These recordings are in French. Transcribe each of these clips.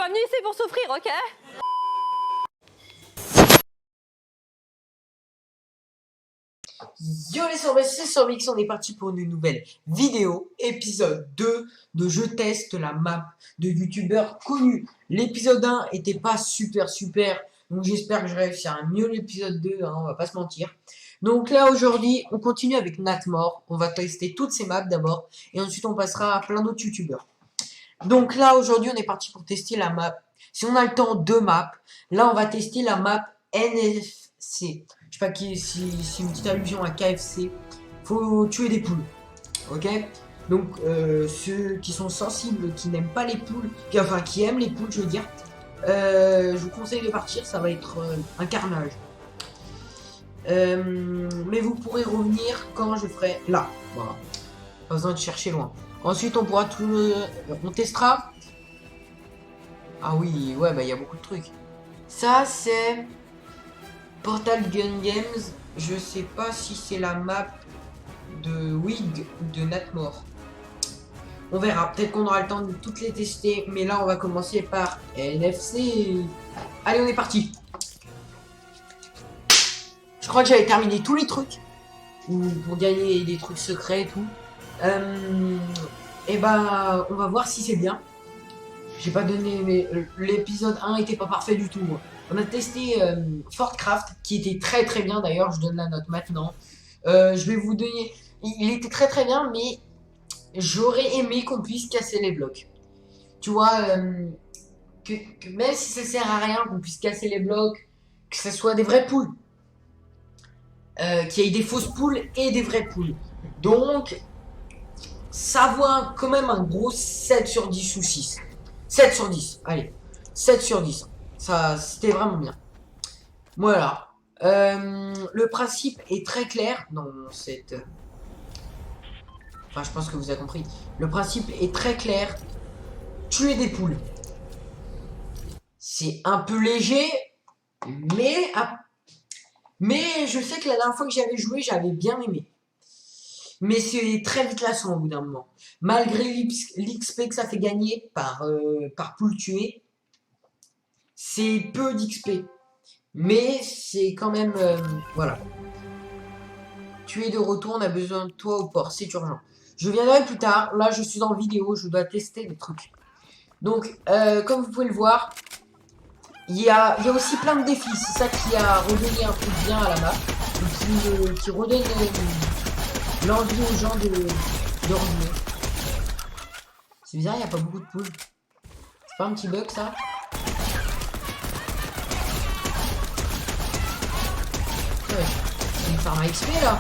pas venu ici pour souffrir, ok? Yo les sorbets, c'est Sorbix, on est parti pour une nouvelle vidéo, épisode 2 de Je teste la map de youtubeurs connus. L'épisode 1 était pas super, donc j'espère que je réussirai mieux l'épisode 2, hein, on va pas se mentir. Donc là aujourd'hui, on continue avec Natmore, on va tester toutes ces maps d'abord, et ensuite on passera à plein d'autres youtubeurs. Donc là aujourd'hui, on est parti pour tester la map. Si on a le temps, deux maps. Là, on va tester la map NFC. Je sais pas si c'est une petite allusion à KFC. Faut tuer des poules. Ok? Donc, ceux qui sont sensibles, qui n'aiment pas les poules, enfin qui aiment les poules, je veux dire, je vous conseille de partir. Ça va être un carnage. Mais vous pourrez revenir quand je ferai là. Voilà. Pas besoin de chercher loin. Ensuite, on pourra tout. On testera. Ah oui, ouais, bah il y a beaucoup de trucs. Ça, c'est Portal Gun Games. Je sais pas si c'est la map de Wig ou de Natmore. On verra. Peut-être qu'on aura le temps de toutes les tester. Mais là, on va commencer par NFC. Allez, on est parti. Je crois que j'avais terminé tous les trucs. Pour gagner des trucs secrets et tout. Et bah, on va voir si c'est bien. J'ai pas donné, mais l'épisode 1 était pas parfait du tout. On a testé Fortcraft, qui était très bien d'ailleurs, je donne la note maintenant. Je vais vous donner... Il était très bien, mais j'aurais aimé qu'on puisse casser les blocs. Tu vois, que même si ça sert à rien qu'on puisse casser les blocs, que ce soit des vraies poules. Qu'il y ait des fausses poules et des vraies poules. Donc, ça vaut quand même un gros 7 sur 10 ou 6. 7 sur 10, allez. 7 sur 10. Ça, c'était vraiment bien. Voilà. Le principe est très clair dans cette... Enfin, je pense que vous avez compris. Le principe est très clair. Tuer des poules. C'est un peu léger, mais... Mais je sais que la dernière fois que j'avais joué, j'avais bien aimé. Mais c'est très vite lassant au bout d'un moment. Malgré l'XP que ça fait gagner par poule tuée, c'est peu d'XP. Mais c'est quand même... voilà. Tu es de retour, on a besoin de toi au port, c'est urgent. Je viendrai plus tard, là je suis en vidéo, je dois tester des trucs. Donc, comme vous pouvez le voir, il y a aussi plein de défis. C'est ça qui a redonné un peu de bien à la map. Qui redonne l'envie aux gens de revenir. C'est bizarre, il n'y a pas beaucoup de poules. C'est pas un petit bug ça? Ouais, c'est une farm à XP là.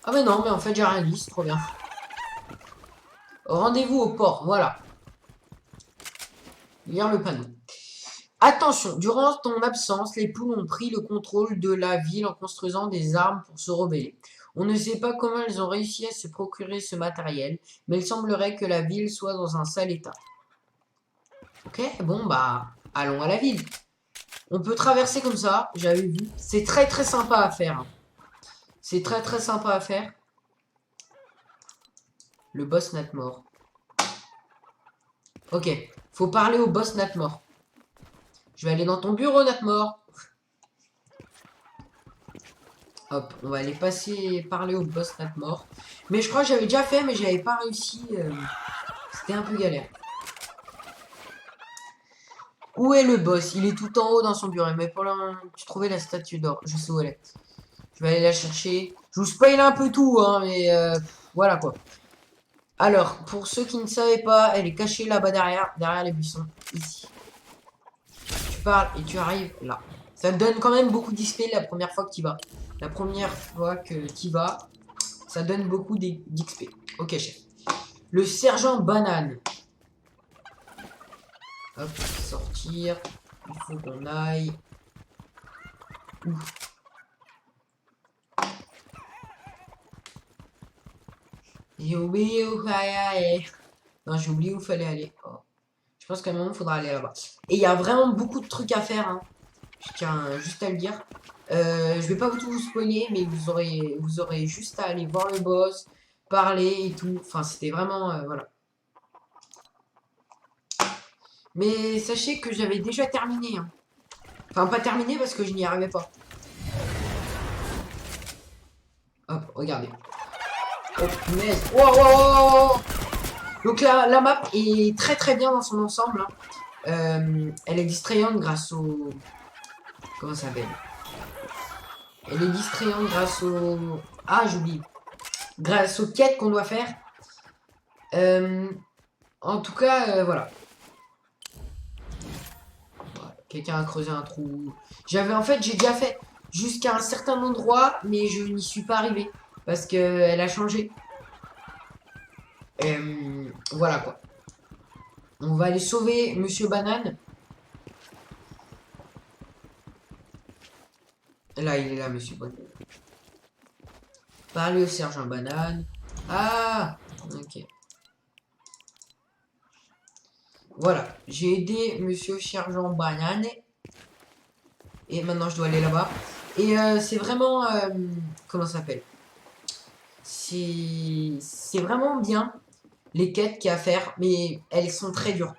Ah mais non, mais en fait j'ai rien dit, c'est trop bien. Rendez-vous au port, voilà. Lire le panneau. Attention, durant ton absence, les poules ont pris le contrôle de la ville en construisant des armes pour se rebeller. On ne sait pas comment elles ont réussi à se procurer ce matériel, mais il semblerait que la ville soit dans un sale état. Ok, bon bah, allons à la ville. On peut traverser comme ça, j'avais vu. C'est très sympa à faire. C'est très sympa à faire. Le boss Natmore. Ok, faut parler au boss Natmore. Je vais aller dans ton bureau, Natmore. Hop, on va aller parler au boss Natmore. Mais je crois que j'avais déjà fait, mais j'avais pas réussi. C'était un peu galère. Où est le boss? Il est tout en haut dans son bureau. Mais pour l'instant, tu trouvais la statue d'or. Je sais où elle est. Je vais aller la chercher. Je vous spoil un peu tout, hein, mais voilà quoi. Alors, pour ceux qui ne savaient pas, elle est cachée là-bas derrière les buissons. Ici. Tu parles et tu arrives là. Ça te donne quand même beaucoup d'XP la première fois que tu vas. La première fois que tu vas, ça donne beaucoup d'XP. Ok, chef. Le sergent banane. Hop, sortir. Il faut qu'on aille. Ouf. J'ai oublié où fallait aller. Non, j'ai oublié où fallait aller. Oh. Je pense qu'à un moment, il faudra aller là-bas. Et il y a vraiment beaucoup de trucs à faire. Hein. Je tiens juste à le dire. Je vais pas tout vous spoiler, mais vous aurez juste à aller voir le boss, parler et tout. Enfin, c'était vraiment... voilà. Mais sachez que j'avais déjà terminé. Hein. Enfin, pas terminé parce que je n'y arrivais pas. Hop, regardez. Oh, punaise. Oh, oh, oh, oh. Donc la map est très très bien dans son ensemble. Hein. Elle est distrayante grâce au... Comment ça s'appelle? Elle est distrayante grâce au... Ah, j'oublie. Grâce aux quêtes qu'on doit faire. En tout cas, voilà. Quelqu'un a creusé un trou. En fait, j'ai déjà fait jusqu'à un certain endroit, mais je n'y suis pas arrivé. Parce que elle a changé. Voilà quoi. On va aller sauver Monsieur Banane. Là, il est là, Monsieur Banane. Parlez au sergent Banane. Ah, ok. Voilà, j'ai aidé Monsieur Sergent Banane. Et maintenant, je dois aller là-bas. Et c'est vraiment... comment ça s'appelle? C'est vraiment bien, les quêtes qu'il y a à faire. Mais elles sont très dures.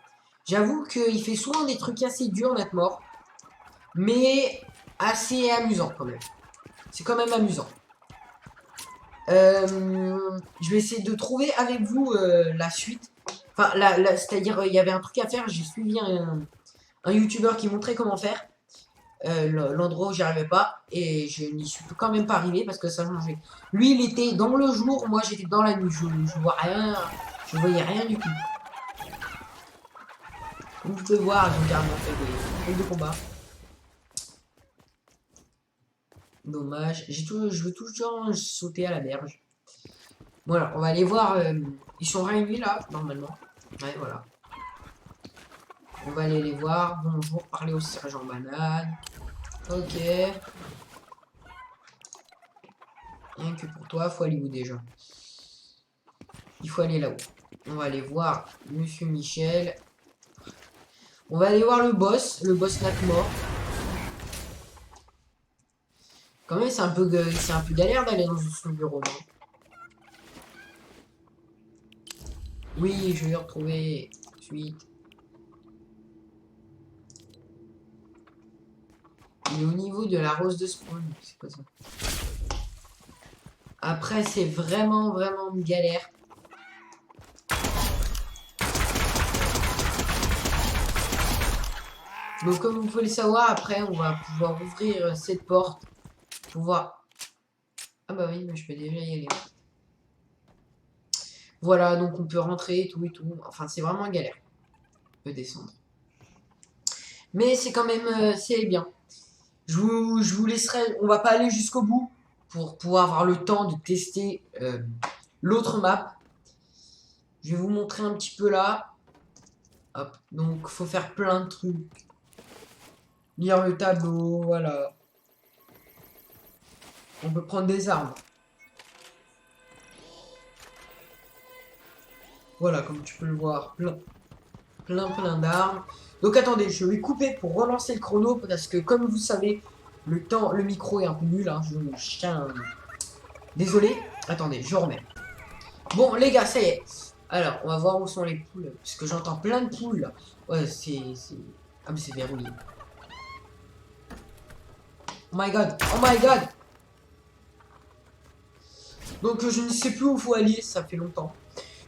J'avoue qu'il fait souvent des trucs assez durs, d'être mort. Mais assez amusant, quand même. C'est quand même amusant. Je vais essayer de trouver avec vous la suite. Enfin, c'est-à-dire, il y avait un truc à faire. J'ai suivi un youtubeur qui montrait comment faire. L'endroit où j'y arrivais pas. Et je n'y suis quand même pas arrivé parce que ça a changé. Lui, il était dans le jour. Moi, j'étais dans la nuit. Je vois rien. Je voyais rien du tout. Comme vous pouvez voir, j'ai carrément fait des de combat. Dommage. Je veux toujours sauter à la berge. Voilà, on va aller voir. Ils sont réunis là, normalement. Ouais, voilà. On va aller les voir. Bonjour, parler au sergent Banane. Ok. Rien que pour toi, faut aller où déjà? Il faut aller là-haut. On va aller voir Monsieur Michel. On va aller voir le boss Natmore. Quand même, c'est un peu galère d'aller dans son bureau. Hein. Oui, je vais retrouver suite. Il est au niveau de la rose de spawn. C'est quoi ça? Après, c'est vraiment une galère. Donc, comme vous pouvez le savoir, après, on va pouvoir ouvrir cette porte. Pouvoir... Ah bah oui, mais je peux déjà y aller. Voilà, donc on peut rentrer, tout et tout. Enfin, c'est vraiment une galère. On peut descendre. Mais c'est quand même... c'est bien. Je vous laisserai... On va pas aller jusqu'au bout pour pouvoir avoir le temps de tester l'autre map. Je vais vous montrer un petit peu là. Hop, donc faut faire plein de trucs. Lire le tableau, voilà. On peut prendre des armes. Voilà, comme tu peux le voir, plein d'armes. Donc attendez, je vais couper pour relancer le chrono parce que comme vous savez, le micro est un peu nul. Hein, je tiens. Désolé. Attendez, je remets. Bon les gars, ça y est. Alors, on va voir où sont les poules. Parce que j'entends plein de poules là. Ouais, ah mais c'est verrouillé. Oh my god, oh my god. Donc je ne sais plus où faut aller, ça fait longtemps.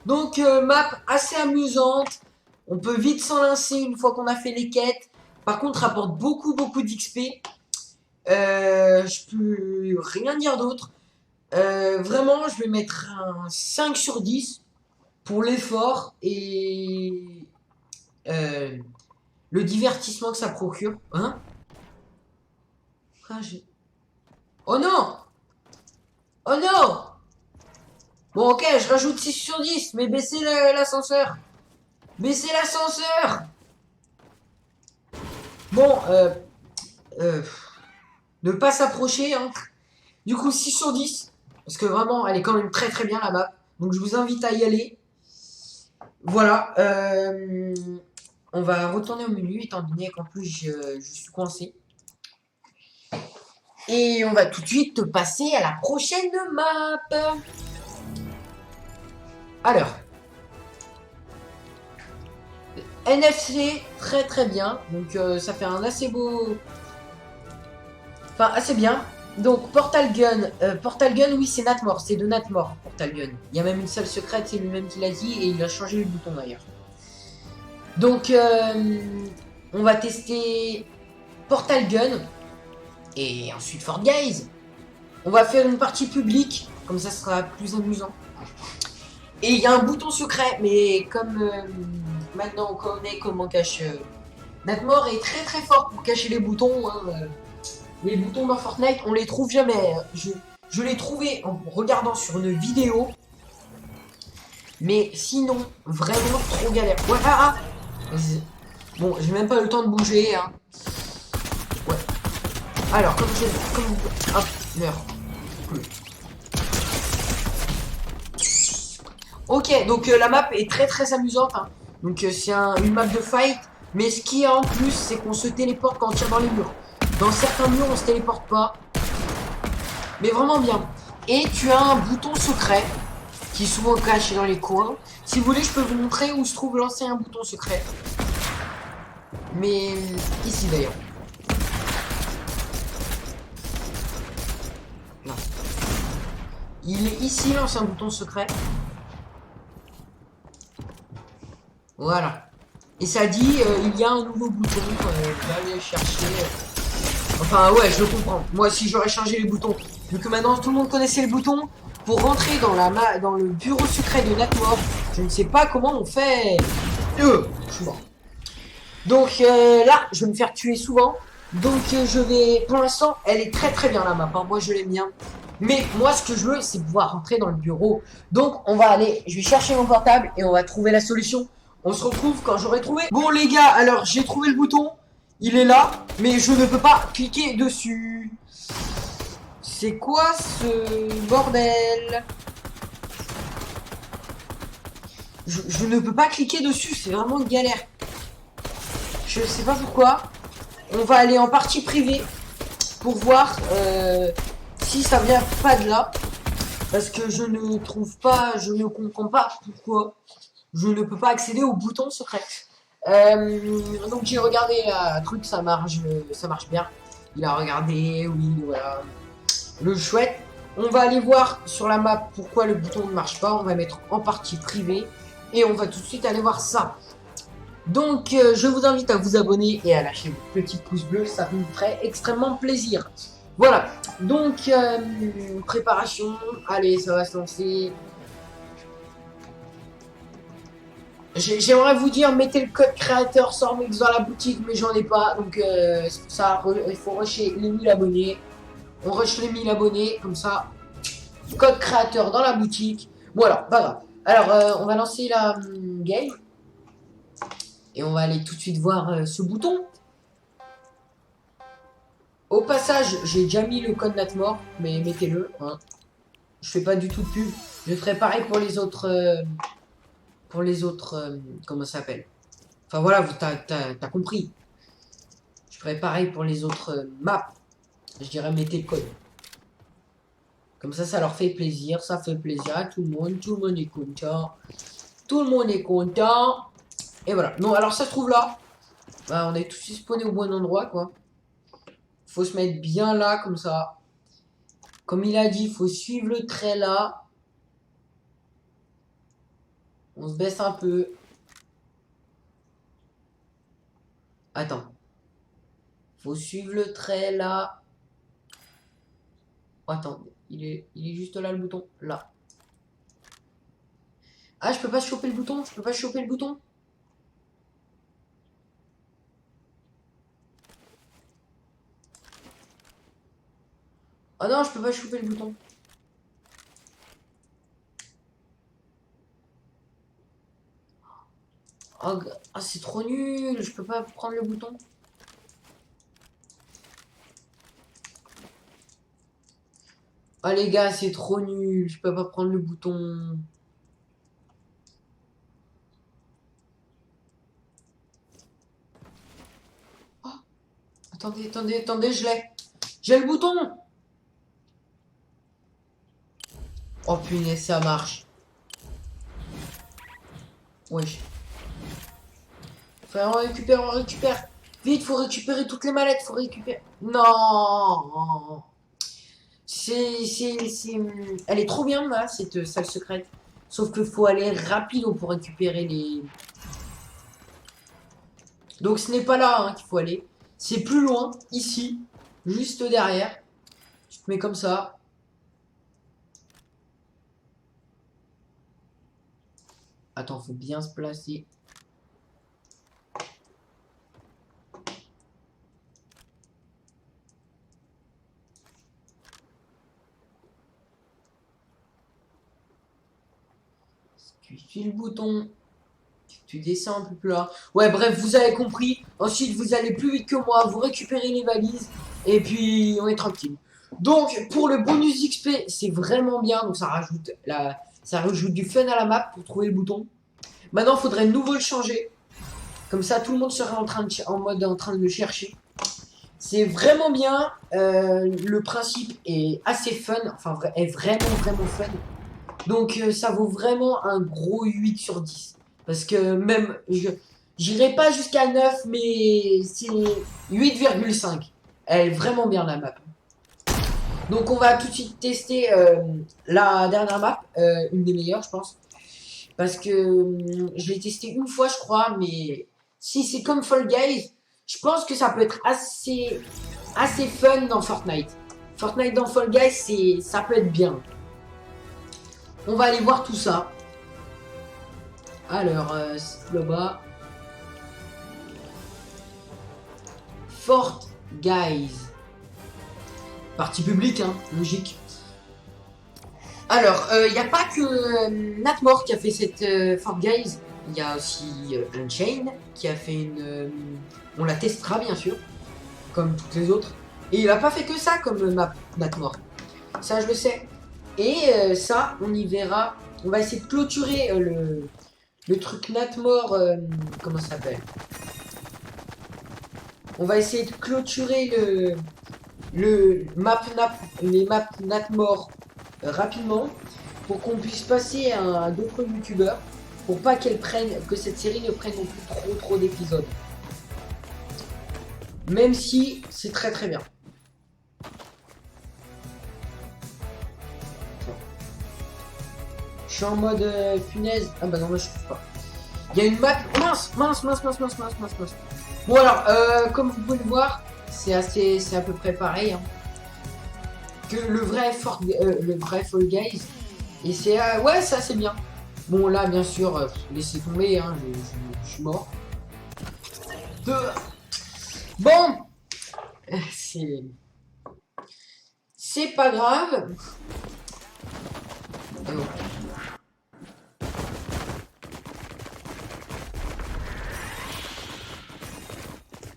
Donc map assez amusante. On peut vite s'en lancer une fois qu'on a fait les quêtes. Par contre, rapporte beaucoup d'XP. Je peux rien dire d'autre. Vraiment, je vais mettre un 5 sur 10 pour l'effort et le divertissement que ça procure. Hein? Oh non! Oh non! Bon, ok, je rajoute 6 sur 10, mais baissez l'ascenseur. Baissez l'ascenseur. Bon, ne pas s'approcher. Hein. Du coup, 6 sur 10. Parce que vraiment, elle est quand même très bien la map. Donc, je vous invite à y aller. Voilà. On va retourner au menu, étant donné qu'en plus, je suis coincé. Et on va tout de suite passer à la prochaine map. Alors, NFC, très très bien. Donc ça fait un assez beau... Enfin, assez bien. Donc Portal Gun, oui, c'est Natmore, c'est de Natmore, Portal Gun. Il y a même une salle secrète, c'est lui-même qui l'a dit, et il a changé le bouton d'ailleurs. Donc, on va tester Portal Gun, et ensuite Fort Guys. On va faire une partie publique, comme ça sera plus amusant. Et il y a un bouton secret, mais comme maintenant on connaît comment cache... Natmore est très très fort pour cacher les boutons, hein, les boutons dans Fortnite, on les trouve jamais. Je l'ai trouvé en regardant sur une vidéo. Mais sinon, vraiment trop galère. Ouais, bon, j'ai même pas eu le temps de bouger. Hein. Ouais. Alors, comme je... Hop, meurs. Cool. Ok, donc la map est très très amusante. Hein. Donc c'est une map de fight. Mais ce qui est en plus, c'est qu'on se téléporte quand on tire dans les murs. Dans certains murs, on se téléporte pas. Mais vraiment bien. Et tu as un bouton secret qui est souvent caché dans les coins. Si vous voulez, je peux vous montrer où se trouve l'ancien bouton secret. Mais ici d'ailleurs. Non. Il est ici l'ancien bouton secret. Voilà. Et ça dit, il y a un nouveau bouton. Aller chercher. Enfin, ouais, je comprends. Moi, si j'aurais changé les boutons, vu que maintenant tout le monde connaissait le bouton, pour rentrer dans le bureau secret de Natmore, je ne sais pas comment on fait. Je suis mort. Donc là, je vais me faire tuer souvent. Donc je vais... Pour l'instant, elle est très très bien la map. Hein. Moi, je l'aime bien. Mais moi, ce que je veux, c'est pouvoir rentrer dans le bureau. Donc, on va aller... Je vais chercher mon portable et on va trouver la solution. On se retrouve quand j'aurai trouvé. Bon, les gars, alors, j'ai trouvé le bouton. Il est là, mais je ne peux pas cliquer dessus. C'est quoi ce bordel? Je ne peux pas cliquer dessus, c'est vraiment une galère. Je sais pas pourquoi. On va aller en partie privée pour voir si ça vient pas de là. Parce que je ne trouve pas, je ne comprends pas pourquoi je ne peux pas accéder au bouton secret. Donc j'ai regardé un truc, ça marche bien. Il a regardé, oui, voilà. Le chouette. On va aller voir sur la map pourquoi le bouton ne marche pas. On va mettre en partie privée. Et on va tout de suite aller voir ça. Donc je vous invite à vous abonner et à lâcher votre petit pouce bleu. Ça me ferait extrêmement plaisir. Voilà. Donc préparation. Allez, ça va se lancer. J'aimerais vous dire, mettez le code créateur SORMX dans la boutique, mais j'en ai pas. Donc c'est pour ça, il faut rusher les 1000 abonnés. On rush les 1000 abonnés, comme ça. Code créateur dans la boutique. Voilà, pas grave. Alors, on va lancer la game. Et on va aller tout de suite voir ce bouton. Au passage, j'ai déjà mis le code Natmore, mais mettez-le. Hein. Je fais pas du tout de pub. Je ferai pareil pour les autres... comment ça s'appelle? Enfin voilà, t'as compris. Je ferai pareil pour les autres maps. Je dirais mettez le code. Comme ça leur fait plaisir. Ça fait plaisir à tout le monde. Tout le monde est content. Tout le monde est content. Et voilà. Non, alors ça se trouve là. Bah, on est tous spawnés au bon endroit, quoi. Faut se mettre bien là, comme ça. Comme il a dit, il faut suivre le trait là. On se baisse un peu. Attends. Faut suivre le trait là. Oh, attends, il est juste là le bouton. Là. Ah, je peux pas choper le bouton. Je peux pas choper le bouton. Oh non, je peux pas choper le bouton. Oh, c'est trop nul. Je peux pas prendre le bouton. Ah les gars, c'est trop nul. Je peux pas prendre le bouton. Oh, attendez, je l'ai. J'ai le bouton. Oh punaise, ça marche. Wesh. Enfin, on récupère, on récupère. Vite, faut récupérer toutes les mallettes, faut récupérer. Non. Elle est trop bien, là, cette salle secrète. Sauf qu'il faut aller rapide pour récupérer les... Donc ce n'est pas là hein, qu'il faut aller. C'est plus loin, ici, juste derrière. Tu te mets comme ça. Attends, faut bien se placer. Tu suis le bouton. Tu descends un peu plus là. Ouais, bref, vous avez compris. Ensuite, vous allez plus vite que moi. Vous récupérez les valises. Et puis, on est tranquille. Donc, pour le bonus XP, c'est vraiment bien. Donc, ça rajoute du fun à la map pour trouver le bouton. Maintenant, il faudrait de nouveau le changer. Comme ça, tout le monde serait en train de le chercher. C'est vraiment bien. Le principe est assez fun. Enfin, est vraiment fun. Donc, ça vaut vraiment un gros 8 sur 10. Parce que même, j'irai pas jusqu'à 9, mais c'est 8,5. Elle est vraiment bien la map. Donc on va tout de suite tester la dernière map, une des meilleures je pense. Parce que je l'ai testé une fois je crois, mais si c'est comme Fall Guys, je pense que ça peut être assez fun dans Fortnite. Fortnite dans Fall Guys, ça peut être bien. On va aller voir tout ça. Alors, là-bas. Fort Guys. Partie publique, hein, logique. Alors, il n'y a pas que Natmore qui a fait cette Fort Guys. Il y a aussi Unchained qui a fait une... on la testera bien sûr, comme toutes les autres. Et il n'a pas fait que ça comme map Natmore. Ça, je le sais. Et ça, on y verra. On va essayer de clôturer le truc Natmore. Comment ça s'appelle? On va essayer de clôturer les maps Natmore rapidement pour qu'on puisse passer à d'autres youtubeurs pour pas que cette série ne prenne non plus trop d'épisodes. Même si c'est très bien. Je suis en mode punaise. Ah bah non, moi je trouve pas. Il y a une map. Mince. Bon alors, comme vous pouvez le voir, c'est à peu près pareil hein, que le vrai Fall Guys. Et c'est ouais, ça c'est bien. Bon là, bien sûr, laissez tomber, hein, je suis mort. Bon, c'est pas grave.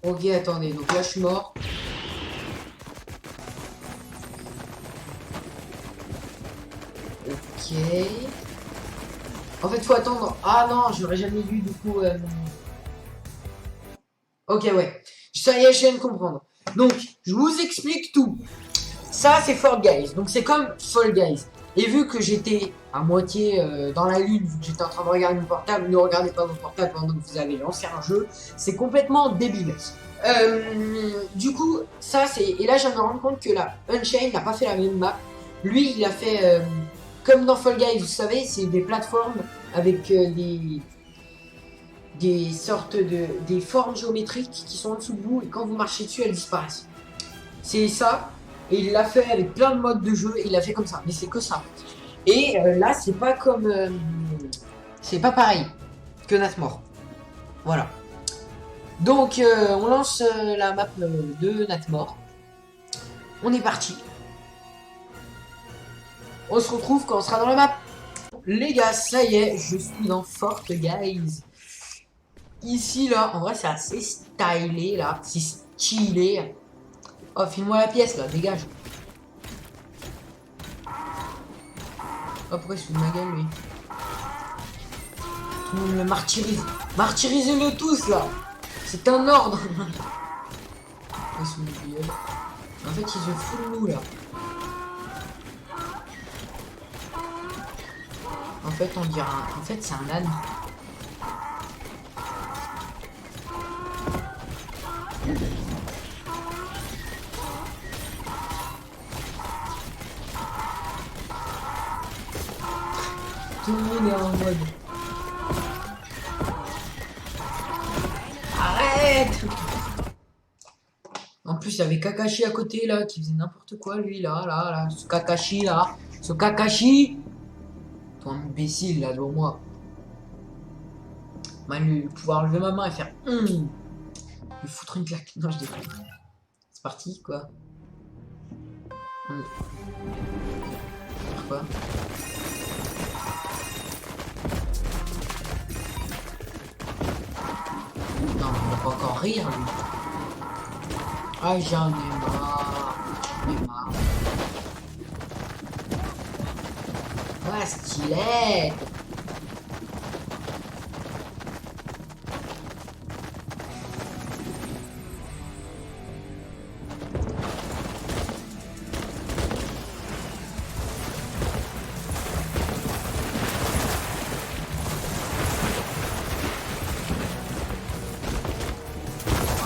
Ok, attendez, donc là je suis mort. Ok. En fait, faut attendre. Ah non, j'aurais jamais vu du coup. Ok, ouais. Ça y est, je viens de comprendre. Donc, je vous explique tout. Ça, c'est Fall Guys. Donc, c'est comme Fall Guys. Et vu que j'étais à moitié dans la lune, vu que j'étais en train de regarder mon portable, ne regardez pas mon portable pendant que vous avez lancé un jeu. C'est complètement débile. Du coup, ça c'est... Et là, je viens de me rendre compte que la Unchained n'a pas fait la même map. Lui, il a fait... comme dans Fall Guys, vous savez, c'est des plateformes avec des sortes des formes géométriques qui sont en dessous de vous et quand vous marchez dessus, elles disparaissent. C'est ça. Et il l'a fait avec plein de modes de jeu et il l'a fait comme ça. Mais c'est que ça. Et là, c'est pas comme... c'est pas pareil que Natmore. Voilà. Donc, on lance la map de Natmore. On est parti. On se retrouve quand on sera dans la map. Les gars, ça y est, je suis dans Fort Guys. Ici, là, en vrai, c'est assez stylé, là. C'est stylé. Oh, file-moi la pièce, là, dégage. Oh, pourquoi il se fout de ma gueule, lui? Tout le monde le martyrise. Martyrisez-le tous, là. C'est un ordre. Ils sont des gueules. En fait, ils se foutent de nous, là. En fait, on dirait... En fait, c'est un âne. Tout le monde est en mode. Arrête! En plus, il y avait Kakashi à côté là qui faisait n'importe quoi, lui là. Ce Kakashi là. Ce Kakashi! Toi, imbécile là devant moi. Mal pouvoir lever ma main et faire. Lui foutre une claque. Non, je déconne. C'est parti quoi. Faire quoi? Non, on va pas encore rire lui. Ah, j'en ai marre. J'en ai marre. Ah, stylé.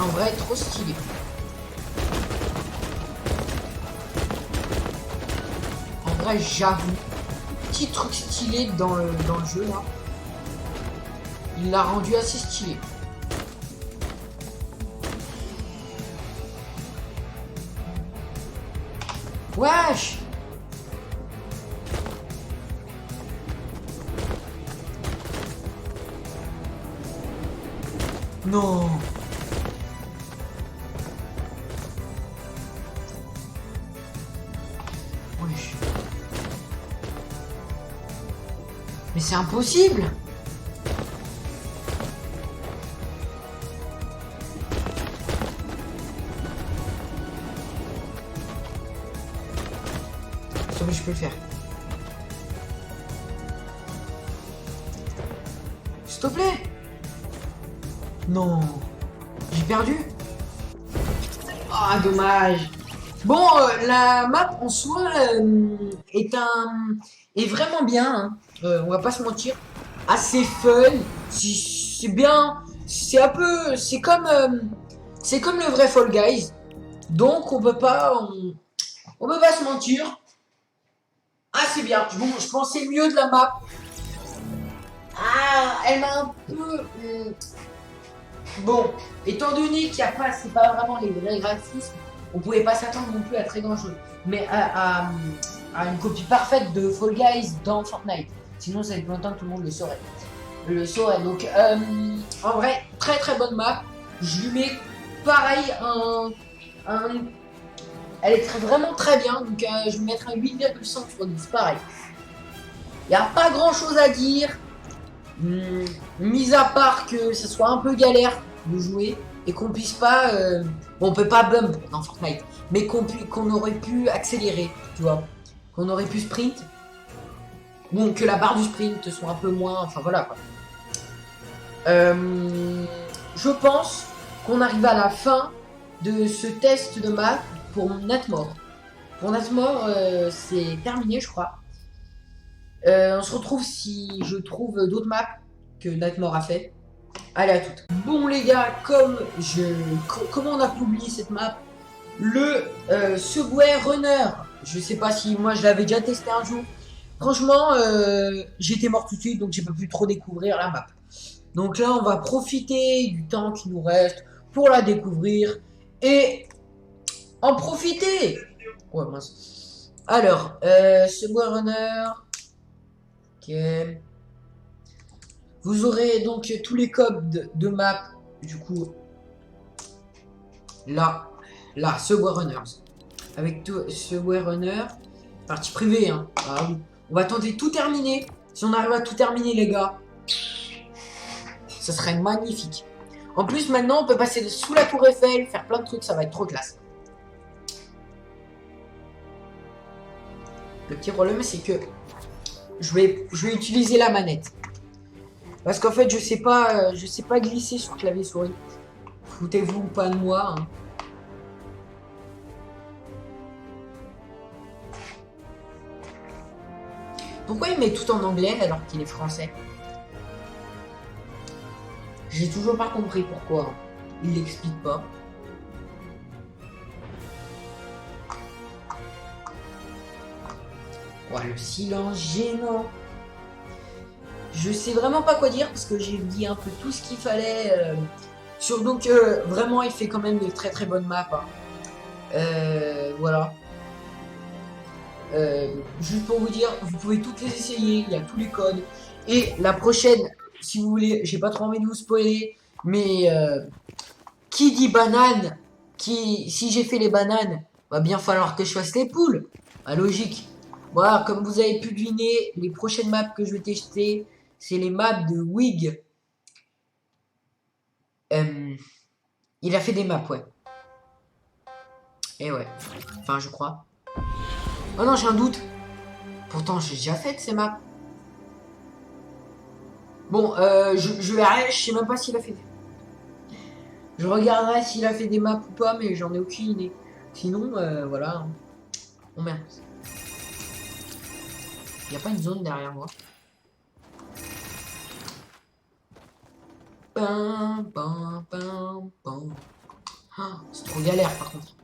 En vrai, trop stylé. En vrai, j'avoue. Petit truc stylé dans le jeu là. Il l'a rendu assez stylé. Wesh! Non! Wesh. Mais c'est impossible! Sauf que je peux le faire. S'il te plaît! Non! J'ai perdu? Ah, dommage! Bon, la map en soi est vraiment bien, hein. On va pas se mentir. Assez fun. C'est bien. C'est un peu. C'est comme le vrai Fall Guys. Donc on peut pas se mentir. Ah, c'est bien. Bon, je pensais mieux de la map. Ah, elle m'a un peu. Bon, étant donné qu'il n'y a pas, c'est pas vraiment les vrais graphismes, on pouvait pas s'attendre non plus à très grand chose. Mais à une copie parfaite de Fall Guys dans Fortnite. Sinon, ça fait longtemps que tout le monde le saurait. Donc, en vrai, très très bonne map. Je lui mets pareil elle est vraiment très bien. Donc, je vais mettre un 8,5 sur 10. Pareil. Il n'y a pas grand chose à dire. Mis à part que ça soit un peu galère de jouer et qu'on puisse pas. Bon, on peut pas bump dans Fortnite, mais qu'on aurait pu accélérer, tu vois. Qu'on aurait pu sprint. Bon, que la barre du sprint soit un peu moins. Enfin voilà quoi. Je pense qu'on arrive à la fin de ce test de map pour Natmore. Pour Natmore, c'est terminé, je crois. On se retrouve si je trouve d'autres maps que Natmore a fait. Allez, à toutes. Bon les gars, comment on a publié cette map? Le Subway Runner. Je sais pas si moi je l'avais déjà testé un jour. Franchement, j'étais mort tout de suite, donc j'ai pas pu trop découvrir la map. Donc là, on va profiter du temps qui nous reste pour la découvrir et en profiter. Ouais, mince. Alors, Subway Runner. Ok. Vous aurez donc tous les codes de map, du coup, là, Subway Runners. Avec tout Subway Runner, partie privée, hein. Ah, oui. On va tenter de tout terminer. Si on arrive à tout terminer, les gars, ça serait magnifique. En plus, maintenant, on peut passer sous la tour Eiffel, faire plein de trucs, ça va être trop classe. Le petit problème, c'est que je vais utiliser la manette. Parce qu'en fait, je sais pas glisser sur clavier souris. Foutez-vous pas de moi. Hein. Pourquoi il met tout en anglais alors qu'il est français? J'ai toujours pas compris pourquoi. Il l'explique pas. Ouais, le silence gênant. je sais vraiment pas quoi dire parce que j'ai dit un peu tout ce qu'il fallait. Donc vraiment, il fait quand même de très très bonnes maps. Hein. Voilà. Juste pour vous dire, vous pouvez toutes les essayer, il y a tous les codes. Et la prochaine, si vous voulez, j'ai pas trop envie de vous spoiler, mais qui dit banane, si j'ai fait les bananes, va bien falloir que je fasse les poules. Ah, logique. Voilà, comme vous avez pu deviner, les prochaines maps que je vais tester, c'est les maps de Wig. Il a fait des maps, ouais. Et ouais. Enfin, je crois. Oh non, j'ai un doute. Pourtant, j'ai déjà fait ces maps. Bon, je verrai, je sais même pas s'il a fait. Je regarderai s'il a fait des maps ou pas, mais j'en ai aucune idée. Sinon, voilà. Oh merde. Y a pas une zone derrière moi. Pam, pam, pam, pam. Ah, c'est trop galère par contre.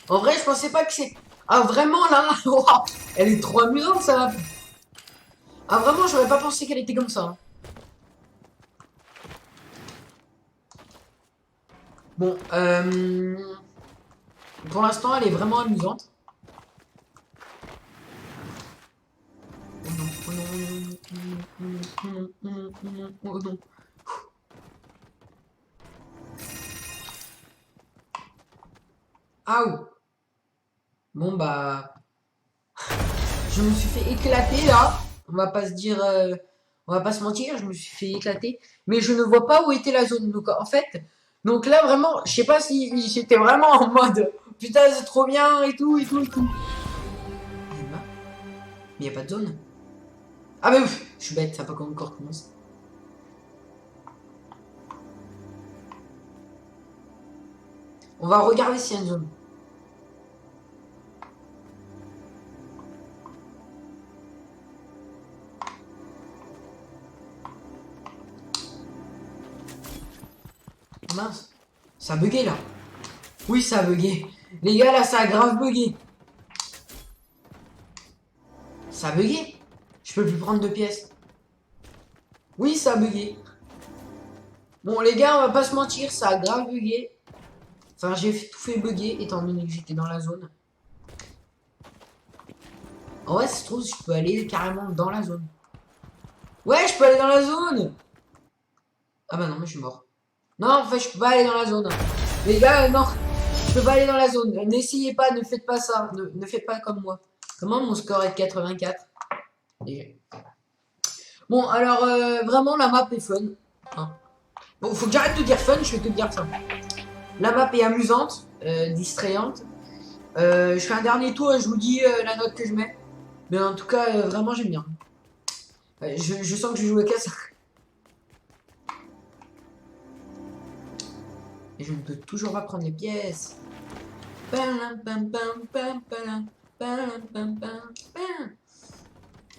En vrai, je pensais pas que c'est. Ah, vraiment là? Ouah, elle est trop amusante ça map. Ah, vraiment, j'aurais pas pensé qu'elle était comme ça. Hein. Bon, pour l'instant, elle est vraiment amusante. Oh non, oh non, oh non. Aouh. Bon bah, je me suis fait éclater là. On va pas se dire, on va pas se mentir, je me suis fait éclater. Mais je ne vois pas où était la zone. Donc en fait, donc là vraiment, je sais pas si j'étais vraiment en mode putain c'est trop bien et tout et tout et tout. Mais y a pas de zone. Ah mais ouf, je suis bête, ça n'a pas encore commencé. On va regarder s'il y a une zone. Mince, ça a bugué là. Oui, ça a bugué. Les gars, là, ça a grave bugué. Ça a bugué. Je peux plus prendre de pièces. Oui, ça a bugué. Bon, les gars, on va pas se mentir, ça a grave bugué. Enfin, j'ai tout fait bugger étant donné que j'étais dans la zone. En vrai, ça se trouve, je peux aller carrément dans la zone. Ouais, je peux aller dans la zone. Ah bah non, mais je suis mort. Non, en fait, je peux pas aller dans la zone. Les gars, non. Je peux pas aller dans la zone. N'essayez pas, ne faites pas ça. Ne faites pas comme moi. Comment mon score est de 84? Déjà. Bon, alors, vraiment, la map est fun. Hein. Bon, faut que j'arrête de dire fun, je vais te dire ça. La map est amusante, distrayante. Je fais un dernier tour et je vous dis la note que je mets. Mais en tout cas, vraiment, j'aime bien. Je sens que je joue à casse. Et je ne peux toujours pas prendre les pièces.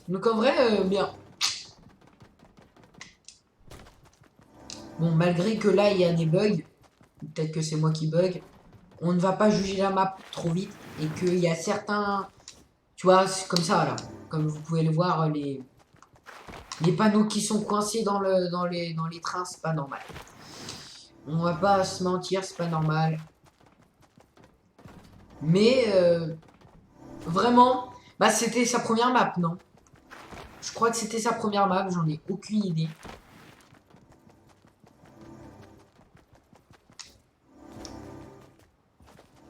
Donc en vrai, bien. Bon, malgré que là, il y a des bugs. Peut-être que c'est moi qui bug. On ne va pas juger la map trop vite. Et qu'il y a certains... Tu vois, c'est comme ça, là. Comme vous pouvez le voir, les panneaux qui sont coincés dans les trains, c'est pas normal. On va pas se mentir, c'est pas normal. Mais vraiment, bah c'était sa première map, non? Je crois que c'était sa première map, j'en ai aucune idée.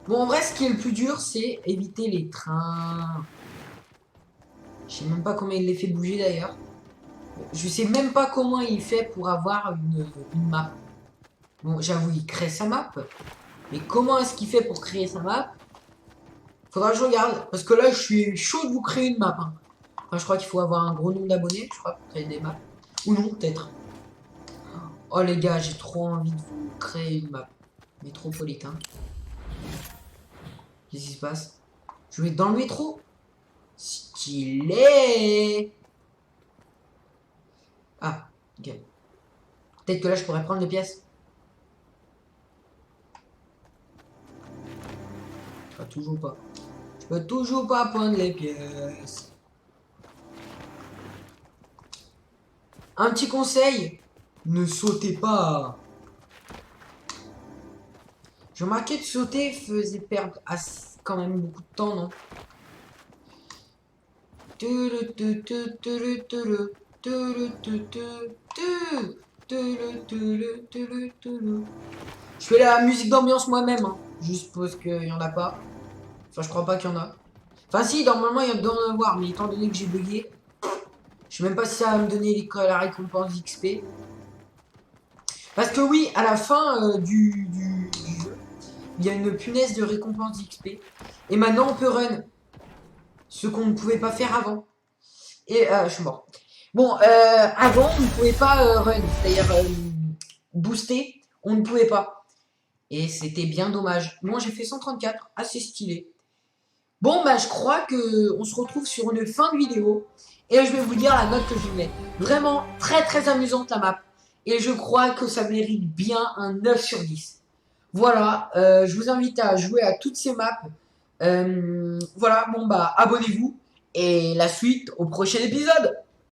Bon, en vrai, ce qui est le plus dur, c'est éviter les trains. Je sais même pas comment il les fait bouger d'ailleurs. Je sais même pas comment il fait pour avoir une map. Bon, j'avoue, il crée sa map. Mais comment est-ce qu'il fait pour créer sa map? Faudra que je regarde. Parce que là, je suis chaud de vous créer une map. Hein. Enfin, je crois qu'il faut avoir un gros nombre d'abonnés, je crois, pour créer des maps. Ou non, peut-être. Oh les gars, j'ai trop envie de vous créer une map. Métropolitain. Qu'est-ce qui se passe? Je vais être dans le métro. Stylé. Ah, ok. Peut-être que là, je pourrais prendre des pièces. Pas toujours pas. Je peux toujours pas prendre les pièces. Un petit conseil, ne sautez pas. Je remarquais que sauter faisait perdre quand même beaucoup de temps, non? Je fais la musique d'ambiance moi-même, hein, juste parce qu'il n'y en a pas. Enfin, je crois pas qu'il y en a. Enfin, si, normalement, il y doit en avoir, mais étant donné que j'ai bugué, je sais même pas si ça va me donner la récompense d'XP. Parce que oui, à la fin du jeu, il y a une punaise de récompense d'XP. Et maintenant, on peut run. Ce qu'on ne pouvait pas faire avant. Et je suis mort. Bon, avant, on ne pouvait pas run, c'est-à-dire booster, on ne pouvait pas. Et c'était bien dommage. Moi, j'ai fait 134, assez stylé. Bon, bah, je crois que on se retrouve sur une fin de vidéo. Et je vais vous dire la note que je mets. Vraiment très très amusante la map. Et je crois que ça mérite bien un 9 sur 10. Voilà, je vous invite à jouer à toutes ces maps. Voilà, bon bah abonnez-vous. Et la suite au prochain épisode.